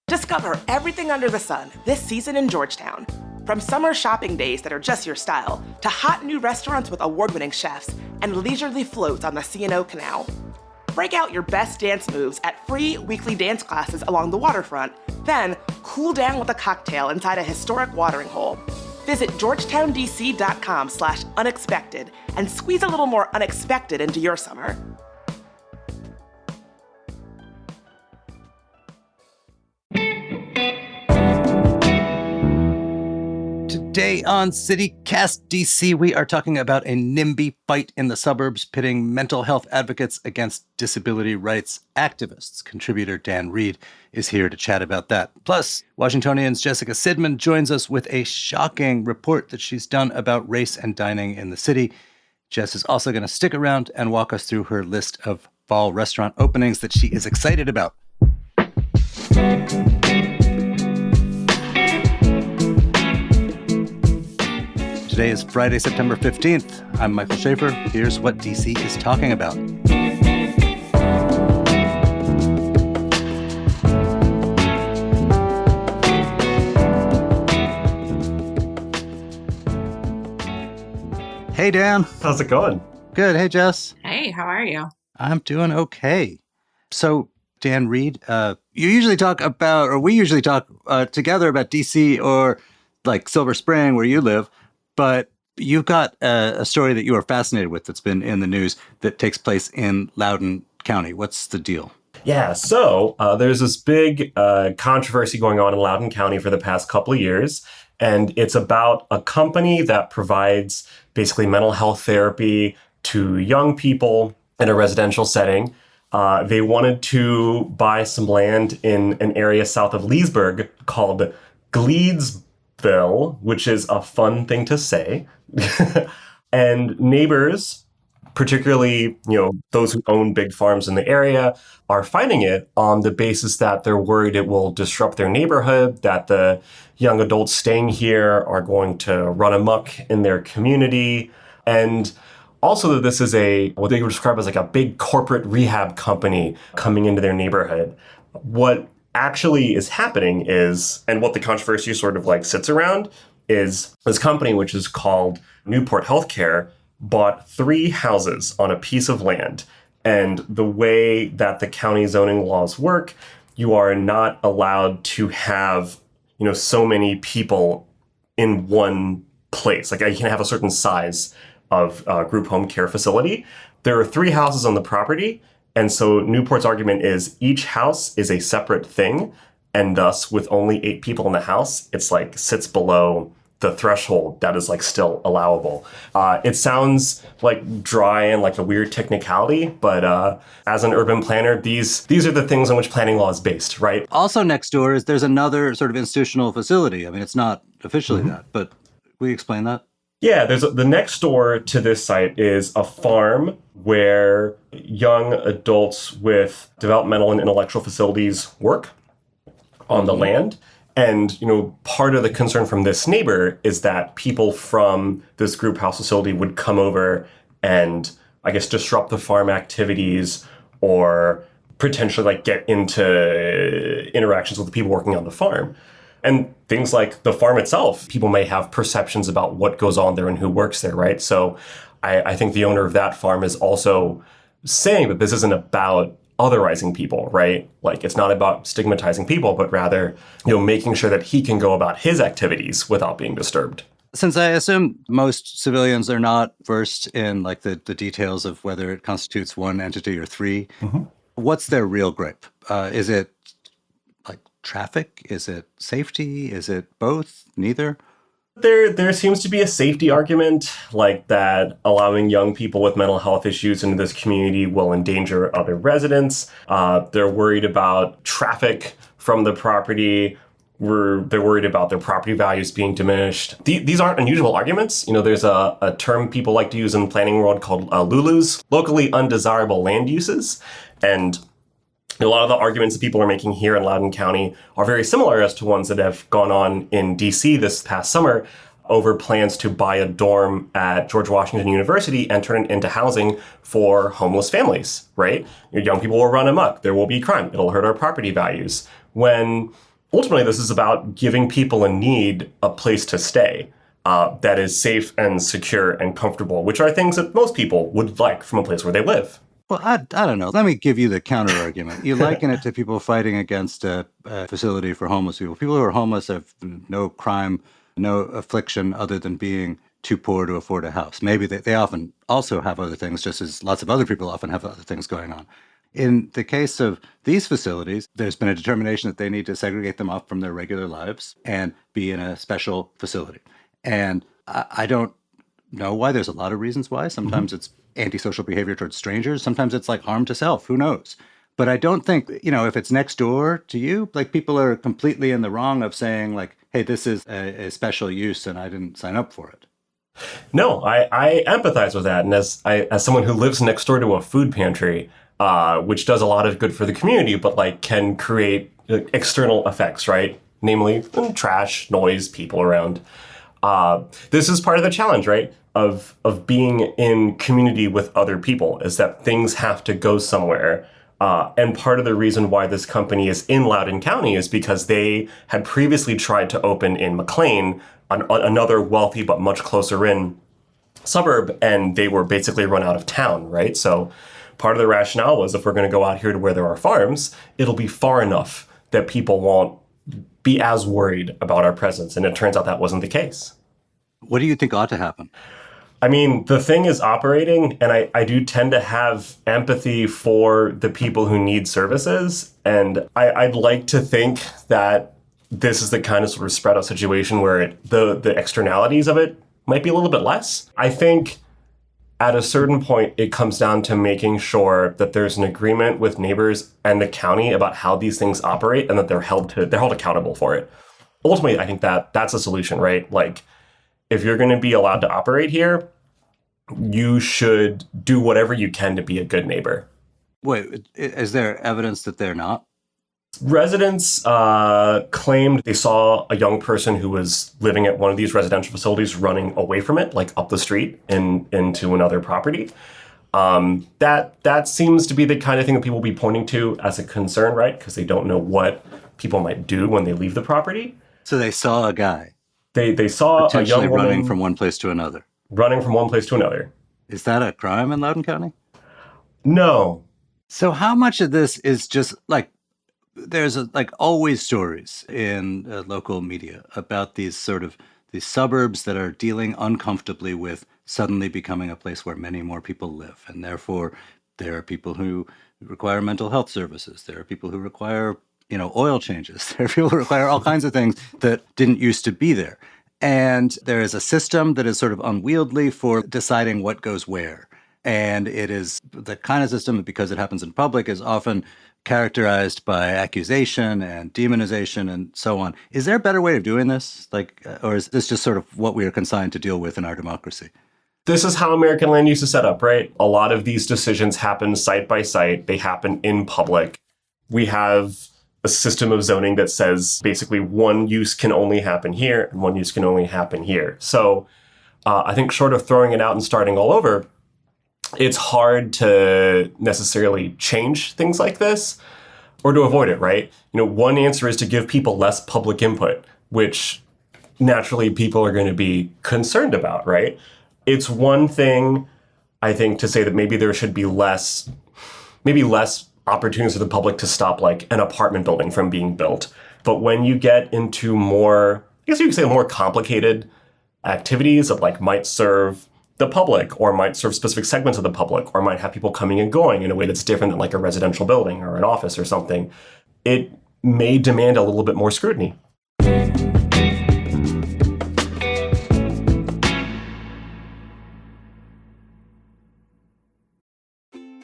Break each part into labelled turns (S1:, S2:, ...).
S1: Discover everything under the sun this season in Georgetown. From summer shopping days that are just your style, to hot new restaurants with award-winning chefs and leisurely floats on the C&O Canal. Break out your best dance moves at free weekly dance classes along the waterfront, then cool down with a cocktail inside a historic watering hole. Visit georgetowndc.com/unexpected and squeeze a little more unexpected into your summer.
S2: Today on CityCast DC, we are talking about a NIMBY fight in the suburbs, pitting mental health advocates against disability rights activists. Contributor Dan Reed is here to chat about that. Plus, Washingtonian's Jessica Sidman joins us with a shocking report that she's done about race and dining in the city. Jess is also going to stick around and walk us through her list of fall restaurant openings that she is excited about. Today is Friday, September 15th. I'm Michael Schaefer. Here's what DC is talking about. Hey, Dan.
S3: How's it going?
S2: Good. Hey, Jess.
S4: Hey, how are you?
S2: I'm doing okay. So, Dan Reed, you usually talk about, or we usually talk together about DC or like Silver Spring, where you live. But you've got a story that you are fascinated with that's been in the news that takes place in Loudoun County. What's the deal?
S3: Yeah, so there's this big controversy going on in Loudoun County for the past couple of years, and it's about a company that provides basically mental health therapy to young people in a residential setting. They wanted to buy some land in an area south of Leesburg called Gleedsville, which is a fun thing to say. And neighbors, particularly, those who own big farms in the area, are fighting it on the basis that they're worried it will disrupt their neighborhood, that the young adults staying here are going to run amok in their community, and also that this is what they would describe as like a big corporate rehab company coming into their neighborhood. What actually is happening is, and what the controversy sort of like sits around, is this company, which is called Newport Healthcare, bought 3 houses on a piece of land. And the way that the county zoning laws work, you are not allowed to have, so many people in one place. Like, you can have a certain size of group home care facility. There are 3 houses on the property. And so Newport's argument is each house is a separate thing. And thus, with only 8 people in the house, it's like sits below the threshold that is like still allowable. It sounds like dry and like a weird technicality, but as an urban planner, these are the things on which planning law is based, right?
S2: Also next door there's another sort of institutional facility. I mean, it's not officially that, but will you explain that?
S3: Yeah, the next door to this site is a farm where young adults with developmental and intellectual facilities work on the land. And, part of the concern from this neighbor is that people from this group house facility would come over and, I guess, disrupt the farm activities or potentially like get into interactions with the people working on the farm. And things like the farm itself, people may have perceptions about what goes on there and who works there, right? So I think the owner of that farm is also saying that this isn't about otherizing people, right? Like, it's not about stigmatizing people, but rather, making sure that he can go about his activities without being disturbed.
S2: Since I assume most civilians are not versed in like the details of whether it constitutes one entity or 3, what's their real gripe? Is it like traffic? Is it safety? Is it both? Neither?
S3: There seems to be a safety argument, like that allowing young people with mental health issues into this community will endanger other residents. They're worried about traffic from the property. They're worried about their property values being diminished. These aren't unusual arguments. There's a term people like to use in the planning world called LULUs, locally undesirable land uses. And a lot of the arguments that people are making here in Loudoun County are very similar as to ones that have gone on in DC this past summer over plans to buy a dorm at George Washington University and turn it into housing for homeless families, right? Your young people will run amok. There will be crime. It'll hurt our property values. When ultimately, this is about giving people in need a place to stay that is safe and secure and comfortable, which are things that most people would like from a place where they live.
S2: Well, I don't know. Let me give you the counter argument. You liken it to people fighting against a facility for homeless people. People who are homeless have no crime, no affliction other than being too poor to afford a house. Maybe they often also have other things, just as lots of other people often have other things going on. In the case of these facilities, there's been a determination that they need to segregate them off from their regular lives and be in a special facility. And I don't know why. There's a lot of reasons why. Sometimes it's antisocial behavior towards strangers. Sometimes it's like harm to self. Who knows? But I don't think, if it's next door to you, like people are completely in the wrong of saying like, hey, this is a special use and I didn't sign up for it.
S3: No, I empathize with that. And as someone who lives next door to a food pantry, which does a lot of good for the community, but like can create external effects, right? Namely, trash, noise, people around. This is part of the challenge, right? Of being in community with other people, is that things have to go somewhere. And part of the reason why this company is in Loudoun County is because they had previously tried to open in McLean, another wealthy but much closer in suburb, and they were basically run out of town, right? So part of the rationale was, if we're going to go out here to where there are farms, it'll be far enough that people won't be as worried about our presence. And it turns out that wasn't the case.
S2: What do you think ought to happen?
S3: I mean, the thing is operating, and I do tend to have empathy for the people who need services. And I'd like to think that this is the kind of sort of spread out situation where the externalities of it might be a little bit less. I think at a certain point, it comes down to making sure that there's an agreement with neighbors and the county about how these things operate and that they're held accountable for it. Ultimately, I think that's a solution, right? Like, if you're going to be allowed to operate here, you should do whatever you can to be a good neighbor.
S2: Wait, is there evidence that they're not?
S3: Residents claimed they saw a young person who was living at one of these residential facilities running away from it, like up the street and into another property. That seems to be the kind of thing that people will be pointing to as a concern, right? Because they don't know what people might do when they leave the property.
S2: So they saw a guy.
S3: They saw a young woman
S2: running from one place to another.
S3: Running from one place to another.
S2: Is that a crime in Loudoun County?
S3: No.
S2: So how much of this is just like, there's always stories in local media about these suburbs that are dealing uncomfortably with suddenly becoming a place where many more people live. And therefore, there are people who require mental health services. There are people who require, oil changes. There are people who require all kinds of things that didn't used to be there. And there is a system that is sort of unwieldy for deciding what goes where. And it is the kind of system that, because it happens in public, is often characterized by accusation and demonization and so on. Is there a better way of doing this? Or is this just sort of what we are consigned to deal with in our democracy?
S3: This is how American land use is set up, right? A lot of these decisions happen site by site. They happen in public. We have a system of zoning that says basically one use can only happen here and one use can only happen here. So I think short of throwing it out and starting all over, it's hard to necessarily change things like this or to avoid it, right? One answer is to give people less public input, which naturally people are going to be concerned about, right? It's one thing, I think, to say that maybe there should be less opportunities for the public to stop like an apartment building from being built. But when you get into more, I guess you could say more complicated activities that like might serve the public or might serve specific segments of the public or might have people coming and going in a way that's different than like a residential building or an office or something, it may demand a little bit more scrutiny.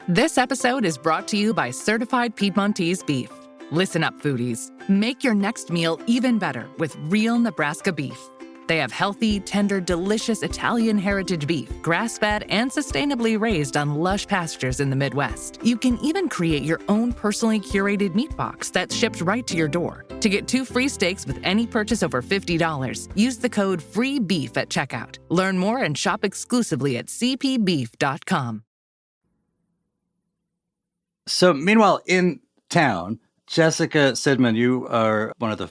S4: This episode is brought to you by Certified Piedmontese Beef. Listen up, foodies. Make your next meal even better with real Nebraska beef. They have healthy, tender, delicious Italian heritage beef, grass-fed and sustainably raised on lush pastures in the Midwest. You can even create your own personally curated meat box that's shipped right to your door. To get 2 free steaks with any purchase over $50, use the code FREEBEEF at checkout. Learn more and shop exclusively at cpbeef.com.
S2: So meanwhile, in town, Jessica Sidman, you are one of the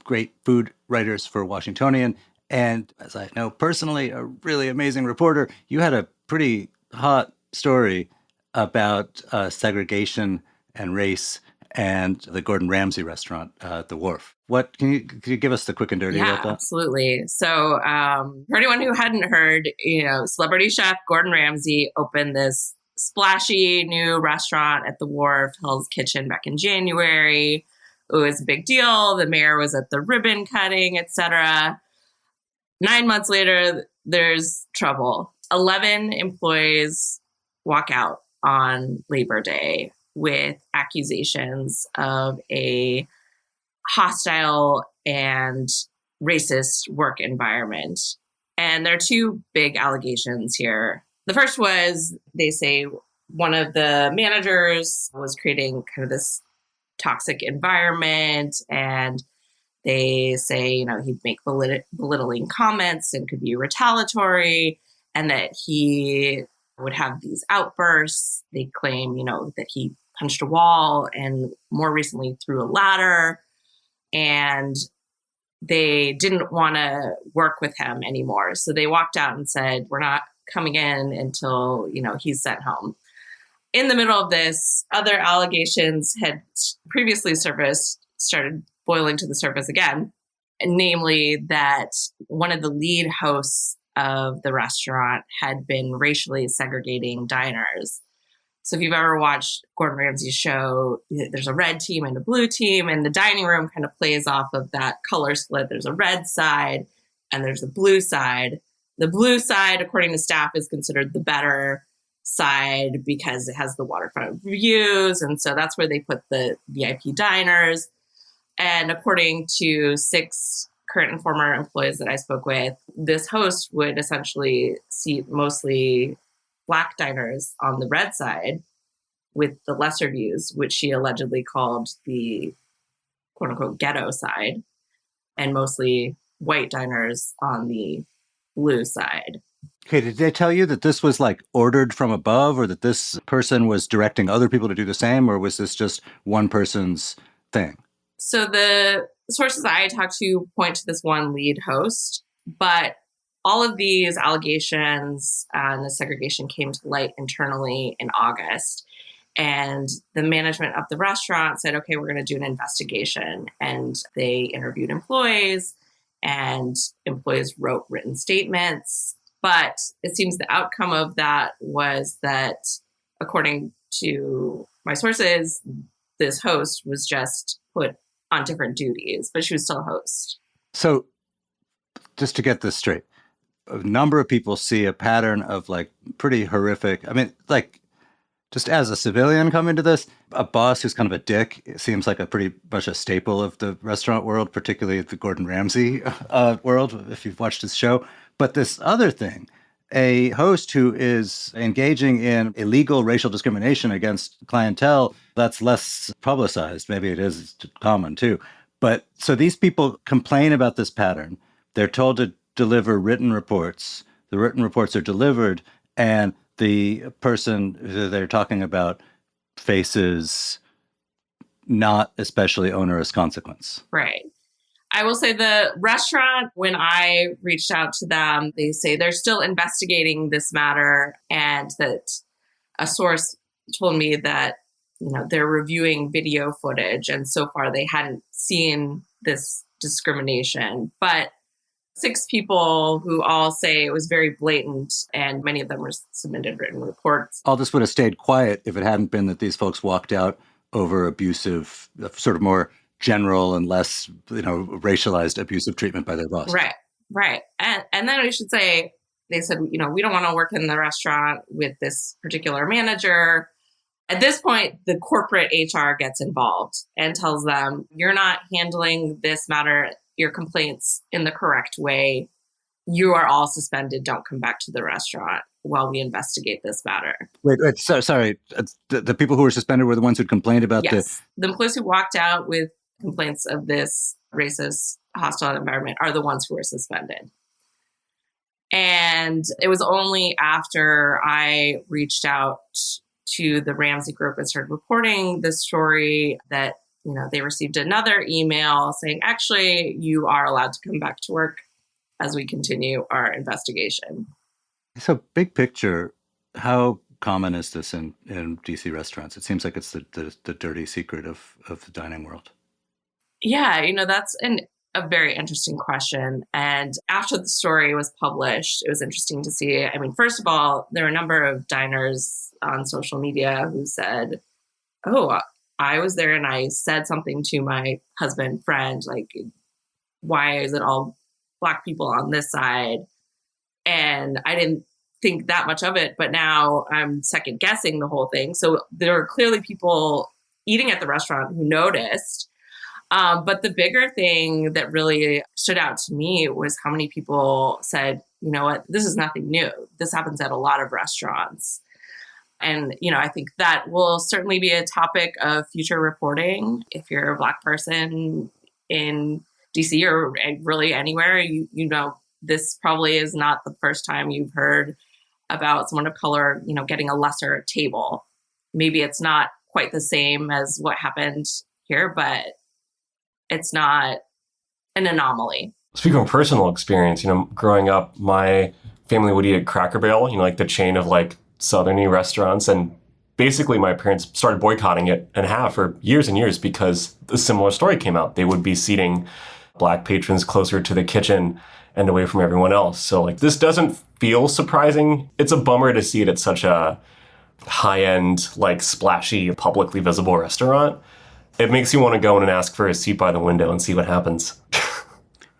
S2: great food writers for Washingtonian. And as I know personally, a really amazing reporter. You had a pretty hot story about segregation and race and the Gordon Ramsay restaurant at the Wharf. What can you give us the quick and dirty about that?
S5: Absolutely. So for anyone who hadn't heard, celebrity chef Gordon Ramsay opened this splashy new restaurant at the Wharf, Hell's Kitchen, back in January. It was a big deal. The mayor was at the ribbon cutting, etc. 9 months later, there's trouble. 11 employees walk out on Labor Day with accusations of a hostile and racist work environment. And there are two big allegations here. The first was, they say one of the managers was creating kind of this toxic environment, and they say, he'd make belittling comments and could be retaliatory, and that he would have these outbursts. They claim, that he punched a wall and more recently threw a ladder, and they didn't want to work with him anymore. So they walked out and said, we're not coming in until, he's sent home. In the middle of this, other allegations had previously surfaced, started boiling to the surface again, namely that one of the lead hosts of the restaurant had been racially segregating diners. So if you've ever watched Gordon Ramsay's show, there's a red team and a blue team, and the dining room kind of plays off of that color split. There's a red side and there's a blue side. The blue side, according to staff, is considered the better side because it has the waterfront views. And so that's where they put the VIP diners. And according to 6 current and former employees that I spoke with, this host would essentially seat mostly Black diners on the red side with the lesser views, which she allegedly called the quote unquote ghetto side, and mostly white diners on the blue side.
S2: Okay, did they tell you that this was like ordered from above, or that this person was directing other people to do the same, or was this just one person's thing?
S5: So the sources I talked to point to this one lead host, but all of these allegations and the segregation came to light internally in August. And the management of the restaurant said, okay, we're going to do an investigation. And they interviewed employees, and employees wrote written statements. But it seems the outcome of that was that, according to my sources, this host was just put on different duties, but she was still a host.
S2: So just to get this straight, a number of people see a pattern of like pretty horrific. I mean, like, just as a civilian coming to this, a boss who's kind of a dick, it seems like a pretty much a staple of the restaurant world, particularly the Gordon Ramsay world, if you've watched his show. But this other thing, a host who is engaging in illegal racial discrimination against clientele, that's less publicized. Maybe it is common too. But so these people complain about this pattern. They're told to deliver written reports. The written reports are delivered, and the person who they're talking about faces not especially onerous consequence.
S5: Right. I will say the restaurant, when I reached out to them, they say they're still investigating this matter, and that a source told me that, they're reviewing video footage, and so far they hadn't seen this discrimination. But 6 people who all say it was very blatant, and many of them were submitted written reports.
S2: All this would have stayed quiet if it hadn't been that these folks walked out over abusive, sort of more general and less, racialized abusive treatment by their boss.
S5: Right. And then I should say, they said, we don't want to work in the restaurant with this particular manager. At this point, the corporate HR gets involved and tells them, you're not handling this matter, your complaints, in the correct way. You are all suspended. Don't come back to the restaurant while we investigate this matter.
S2: Wait, sorry. The people who were suspended were the ones who complained about
S5: Yes. The employees who walked out with complaints of this racist, hostile environment are the ones who were suspended. And it was only after I reached out to the Ramsay group and started reporting this story that, they received another email saying, actually, you are allowed to come back to work as we continue our investigation.
S2: So big picture, how common is this in DC restaurants? It seems like it's the dirty secret of the dining world.
S5: Yeah, that's a very interesting question. And after the story was published, it was interesting to see. I mean, first of all, there are a number of diners on social media who said, oh, I was there and I said something to my husband, friend, like, why is it all Black people on this side? And I didn't think that much of it, but now I'm second guessing the whole thing. So there are clearly people eating at the restaurant who noticed. But the bigger thing that really stood out to me was how many people said, you know what, this is nothing new. This happens at a lot of restaurants. And, I think that will certainly be a topic of future reporting. If you're a Black person in DC or really anywhere, you know, this probably is not the first time you've heard about someone of color, getting a lesser table. Maybe it's not quite the same as what happened here, but it's not an anomaly.
S3: Speaking of personal experience, growing up, my family would eat at Cracker Barrel, like the chain of like southerny restaurants. And basically my parents started boycotting it and have for years and years because a similar story came out. They would be seating Black patrons closer to the kitchen and away from everyone else. So like this doesn't feel surprising. It's a bummer to see it at such a high-end, like splashy, publicly visible restaurant. It makes you want to go in and ask for a seat by the window and see what happens.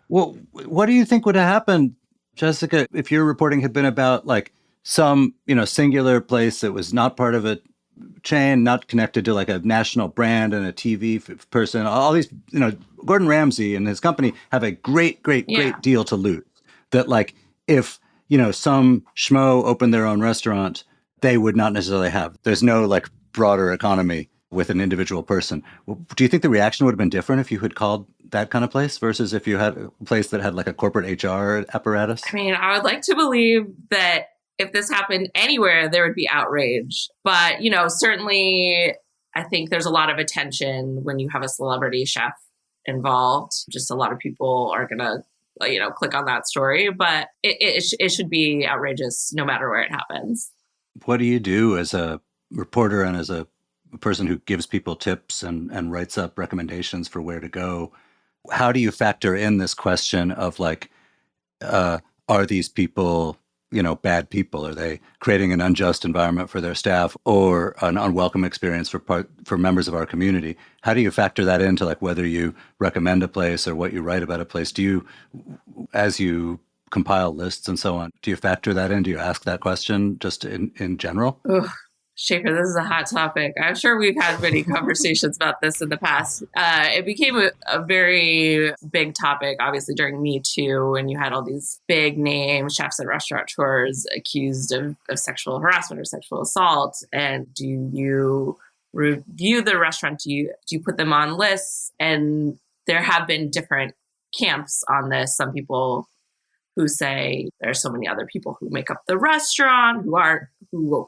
S2: Well, what do you think would have happened, Jessica, if your reporting had been about like some, singular place that was not part of a chain, not connected to like a national brand and a TV person? All these, Gordon Ramsay and his company have a great deal to lose. That like if, some schmo opened their own restaurant, they would not necessarily have. There's no like broader economy with an individual person. Do you think the reaction would have been different if you had called that kind of place versus if you had a place that had like a corporate HR apparatus?
S5: I mean, I would like to believe that if this happened anywhere, there would be outrage. But, certainly I think there's a lot of attention when you have a celebrity chef involved. Just a lot of people are going to, click on that story. But it should be outrageous no matter where it happens.
S2: What do you do as a reporter and as a person who gives people tips and writes up recommendations for where to go? How do you factor in this question of like, are these people, bad people? Are they creating an unjust environment for their staff or an unwelcome experience for members of our community? How do you factor that into like whether you recommend a place or what you write about a place? Do you, as you compile lists and so on, do you factor that in? Do you ask that question just in general?
S5: Ugh. Shaker, this is a hot topic. I'm sure we've had many conversations about this in the past. It became a very big topic, obviously, during Me Too, and you had all these big name chefs and restaurateurs accused of sexual harassment or sexual assault. And do you review the restaurant? Do you put them on lists? And there have been different camps on this. Some people who say there's so many other people who make up the restaurant who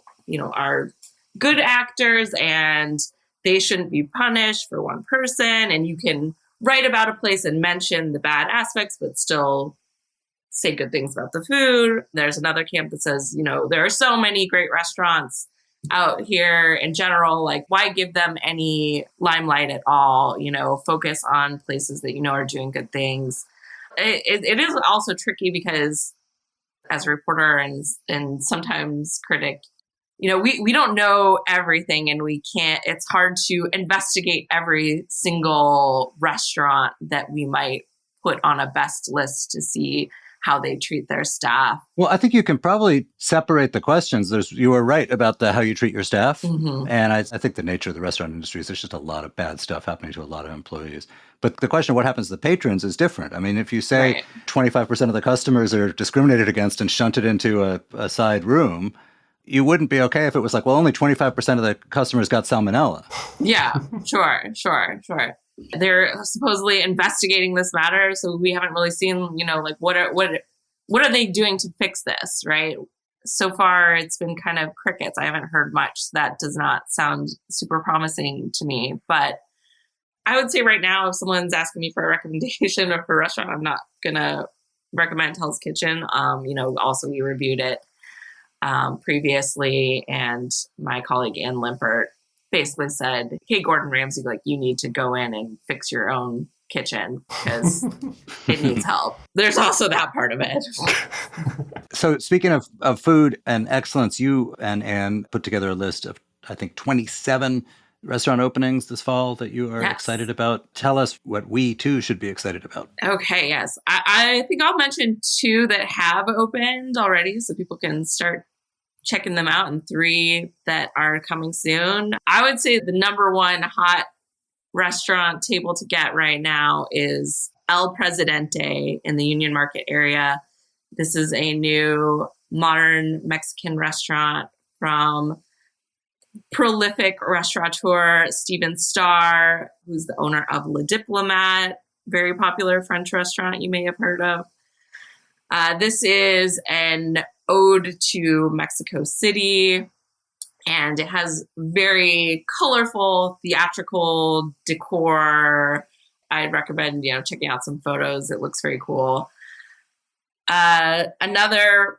S5: are good actors and they shouldn't be punished for one person. And you can write about a place and mention the bad aspects, but still say good things about the food. There's another camp that says, there are so many great restaurants out here in general. Like, why give them any limelight at all? Focus on places that are doing good things. It is also tricky because as a reporter and sometimes critic, we don't know everything and it's hard to investigate every single restaurant that we might put on a best list to see how they treat their staff.
S2: Well, I think you can probably separate the questions. You were right about how you treat your staff. Mm-hmm. And I think the nature of the restaurant industry is there's just a lot of bad stuff happening to a lot of employees. But the question of what happens to the patrons is different. I mean, if you say 25% of the customers are discriminated against and shunted into a side room, you wouldn't be okay if it was like, well, only 25% of the customers got salmonella.
S5: Yeah, sure. They're supposedly investigating this matter, so we haven't really seen, what are they doing to fix this, right? So far, it's been kind of crickets. I haven't heard much. That does not sound super promising to me. But I would say right now, if someone's asking me for a recommendation of a restaurant, I'm not going to recommend Hell's Kitchen. Also we reviewed it previously, and my colleague Ann Limpert basically said, hey, Gordon Ramsay, like, you need to go in and fix your own kitchen because it needs help. There's also that part of it.
S2: So speaking of food and excellence, you and Anne put together a list of, I think, 27 restaurant openings this fall that you are excited about. Tell us what we, too, should be excited about.
S5: Okay, yes. I think I'll mention 2 that have opened already so people can start checking them out, and 3 that are coming soon. I would say the number one hot restaurant table to get right now is El Presidente in the Union Market area. This is a new modern Mexican restaurant from prolific restaurateur Steven Starr, who's the owner of Le Diplomat, very popular French restaurant you may have heard of. This is an ode to Mexico City, and it has very colorful, theatrical decor. I'd recommend, checking out some photos. It looks very cool. Another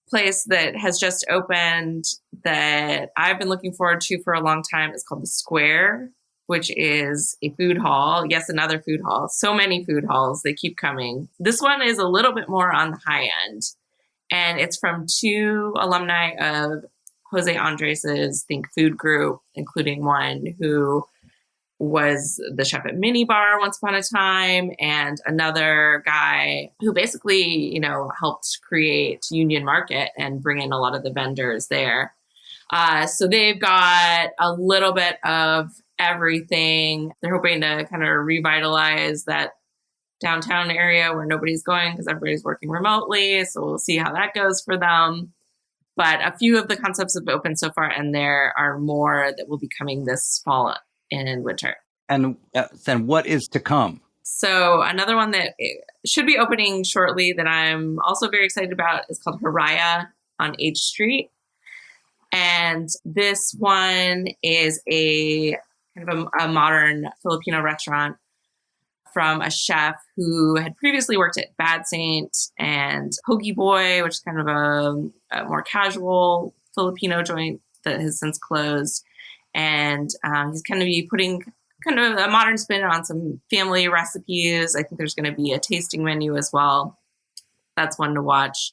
S5: place that has just opened that I've been looking forward to for a long time is called The Square, which is a food hall. Yes, another food hall. So many food halls. They keep coming. This one is a little bit more on the high end. And it's from 2 alumni of Jose Andres's Think Food group, including one who was the chef at Mini Bar once upon a time, and another guy who basically, helped create Union Market and bring in a lot of the vendors there. So they've got a little bit of everything. They're hoping to kind of revitalize that downtown area where nobody's going because everybody's working remotely. So we'll see how that goes for them. But a few of the concepts have opened so far, and there are more that will be coming this fall and winter.
S2: And then what is to come?
S5: So another one that should be opening shortly that I'm also very excited about is called Haraya on H Street. And this one is a kind of a modern Filipino restaurant from a chef who had previously worked at Bad Saint and Hoagie Boy, which is kind of a more casual Filipino joint that has since closed. And he's going to be putting kind of a modern spin on some family recipes. I think there's going to be a tasting menu as well. That's one to watch.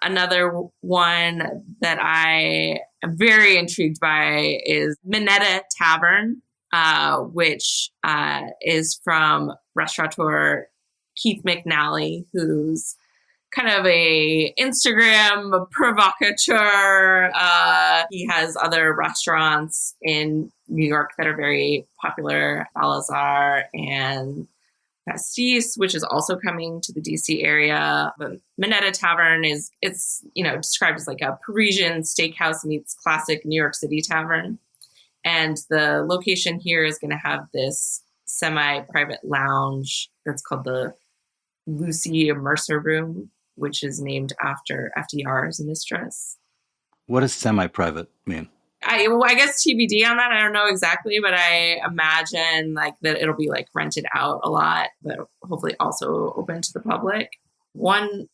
S5: Another one that I am very intrigued by is Minetta Tavern, which is from restaurateur Keith McNally, who's kind of a Instagram provocateur. He has other restaurants in New York that are very popular, Salazar and Pastis, which is also coming to the DC area. But Minetta Tavern it's described as like a Parisian steakhouse meets classic New York City tavern. And the location here is going to have this semi-private lounge that's called the Lucy Mercer Room, which is named after FDR's mistress.
S2: What does semi-private mean?
S5: I guess TBD on that. I don't know exactly, but I imagine like that it'll be like rented out a lot, but hopefully also open to the public. One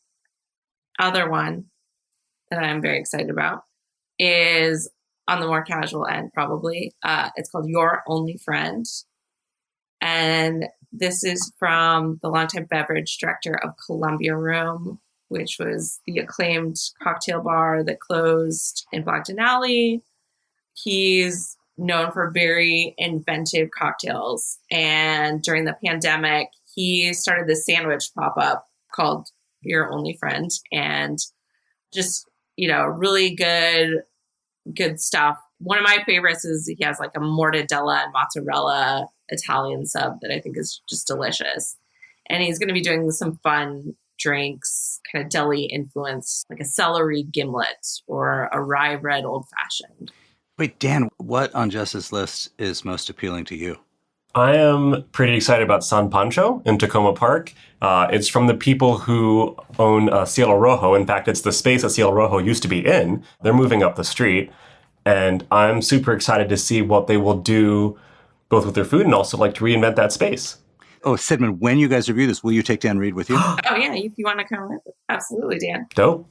S5: other one that I'm very excited about is on the more casual end, probably. It's called Your Only Friend. And this is from the longtime beverage director of Columbia Room, which was the acclaimed cocktail bar that closed in Blagden Alley. He's known for very inventive cocktails. And during the pandemic, he started this sandwich pop-up called Your Only Friend. And just, really good stuff. One of my favorites is he has like a mortadella and mozzarella Italian sub that I think is just delicious. And he's going to be doing some fun drinks, kind of deli influence, like a celery gimlet or a rye red old fashioned.
S2: Wait, Dan, what on Jess's list is most appealing to you?
S3: I am pretty excited about San Pancho in Tacoma Park. It's from the people who own Cielo Rojo. In fact, it's the space that Cielo Rojo used to be in. They're moving up the street. And I'm super excited to see what they will do both with their food and also like to reinvent that space.
S2: Oh, Sidman, when you guys review this, will you take Dan Reed with you?
S5: Oh, yeah. If you want to come with, absolutely, Dan.
S3: Dope.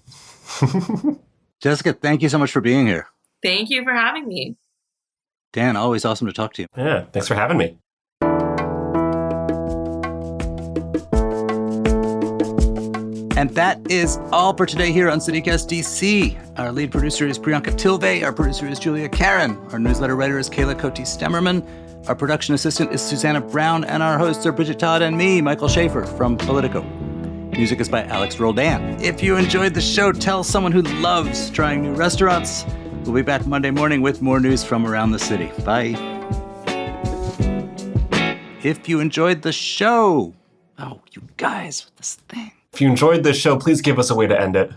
S2: Jessica, thank you so much for being here.
S5: Thank you for having me.
S2: Dan, always awesome to talk to you.
S3: Yeah, thanks for having me.
S2: And that is all for today here on CityCast DC. Our lead producer is Priyanka Tilve. Our producer is Julia Karen. Our newsletter writer is Kayla Cote-Stemmerman. Our production assistant is Susanna Brown. And our hosts are Bridget Todd and me, Michael Schaefer from Politico. Music is by Alex Roldan. If you enjoyed the show, tell someone who loves trying new restaurants. We'll be back Monday morning with more news from around the city. Bye. If you enjoyed the show. Oh, you guys with this thing.
S3: If you enjoyed this show, please give us a way to end it.